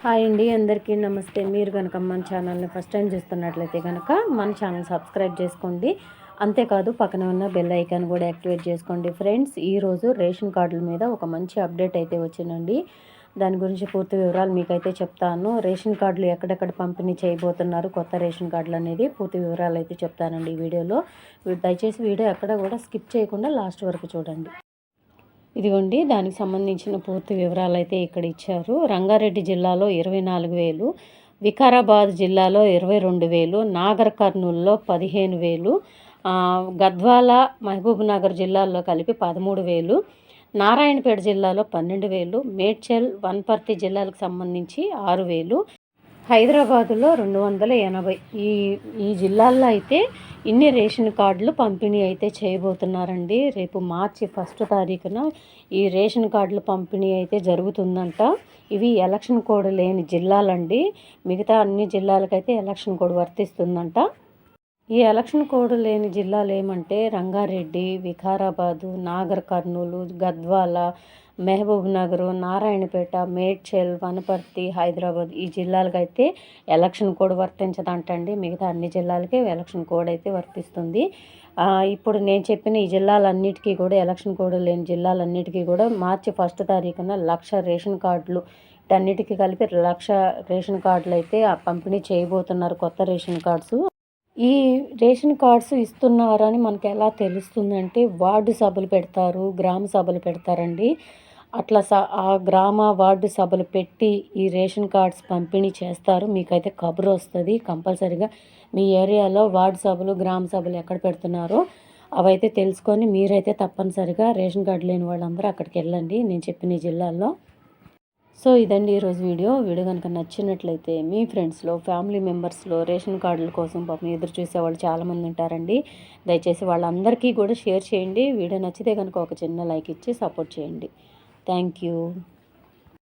Hi అండి, అందరికీ నమస్తే. మీరు కనుక మన ఛానల్ని ఫస్ట్ టైం చూస్తున్నట్లయితే కనుక మన ఛానల్ సబ్స్క్రైబ్ చేసుకోండి. అంతేకాదు పక్కన ఉన్న బెల్ ఐకాన్ కూడా యాక్టివేట్ చేసుకోండి. ఫ్రెండ్స్, ఈరోజు రేషన్ కార్డుల మీద ఒక మంచి అప్డేట్ అయితే వచ్చిందండి. దాని గురించి పూర్తి వివరాలు మీకైతే చెప్తాను. రేషన్ కార్డులు ఎక్కడెక్కడ పంపిణీ చేయబోతున్నారు, కొత్త రేషన్ కార్డులు అనేది పూర్తి వివరాలు అయితే చెప్తానండి ఈ వీడియోలో. దయచేసి వీడియో ఎక్కడ కూడా స్కిప్ చేయకుండా లాస్ట్ వరకు చూడండి. ఇదిగోండి, దానికి సంబంధించిన పూర్తి వివరాలు అయితే ఇక్కడ ఇచ్చారు. రంగారెడ్డి జిల్లాలో 24,000, వికారాబాద్ జిల్లాలో 22,000, నాగర్ కర్నూల్లో 15,000, గద్వాల, మహబూబ్ నగర్ జిల్లాల్లో కలిపి 13,000, నారాయణపేట జిల్లాలో 12,000, మేడ్చల్, వనపర్తి జిల్లాలకు సంబంధించి 6,000, హైదరాబాదులో 280. ఈ జిల్లాల్లో అయితే ఇన్ని రేషన్ కార్డులు పంపిణీ అయితే చేయబోతున్నారండి. రేపు మార్చి 1 తారీఖున ఈ రేషన్ కార్డుల పంపిణీ అయితే జరుగుతుందంట. ఇవి ఎలక్షన్ కోడ్ లేని జిల్లాలండి. మిగతా అన్ని జిల్లాలకైతే ఎలక్షన్ కోడ్ వర్తిస్తుందంట. ఈ ఎలక్షన్ కోడ్ లేని జిల్లాలు ఏమంటే రంగారెడ్డి, వికారాబాదు, నాగర్ కర్నూలు, గద్వాల, మహబూబ్ నగర్, నారాయణపేట, మేడ్చల్, వనపర్తి, హైదరాబాద్ ఈ జిల్లాలకైతే ఎలక్షన్ కోడ్ వర్తించదంటండి. మిగతా అన్ని జిల్లాలకే ఎలక్షన్ కోడ్ అయితే వర్తిస్తుంది. ఇప్పుడు నేను చెప్పిన ఈ జిల్లాలన్నిటికీ కూడా ఎలక్షన్ కోడ్ లేని జిల్లాలన్నిటికీ కూడా మార్చి 1 తారీఖున 1,00,000 రేషన్ కార్డులు, వీటన్నిటికీ కలిపి 1,00,000 రేషన్ కార్డులు అయితే పంపిణీ చేయబోతున్నారు, కొత్త రేషన్ కార్డ్స్. ఈ రేషన్ కార్డ్స్ ఇస్తున్నారని మనకు ఎలా తెలుస్తుందంటే వార్డు సభలు పెడతారు, గ్రామ సభలు పెడతారండి. అట్లా ఆ గ్రామ వార్డు సభలు పెట్టి ఈ రేషన్ కార్డ్స్ పంపిణీ చేస్తారు. మీకైతే కబురు వస్తుంది కంపల్సరీగా. మీ ఏరియాలో వార్డు సభలు, గ్రామ సభలు ఎక్కడ పెడుతున్నారో అవైతే తెలుసుకొని మీరైతే తప్పనిసరిగా రేషన్ కార్డు లేని వాళ్ళందరూ అక్కడికి వెళ్ళండి, నేను చెప్పిన ఈ జిల్లాల్లో. సో ఇదండి ఈరోజు వీడియో కనుక నచ్చినట్లయితే మీ ఫ్రెండ్స్లో, ఫ్యామిలీ మెంబర్స్లో రేషన్ కార్డుల కోసం పాపం ఎదురు చూసేవాళ్ళు చాలామంది ఉంటారండి. దయచేసి వాళ్ళందరికీ కూడా షేర్ చేయండి. వీడియో నచ్చితే కనుక ఒక చిన్న లైక్ ఇచ్చి సపోర్ట్ చేయండి. Thank you.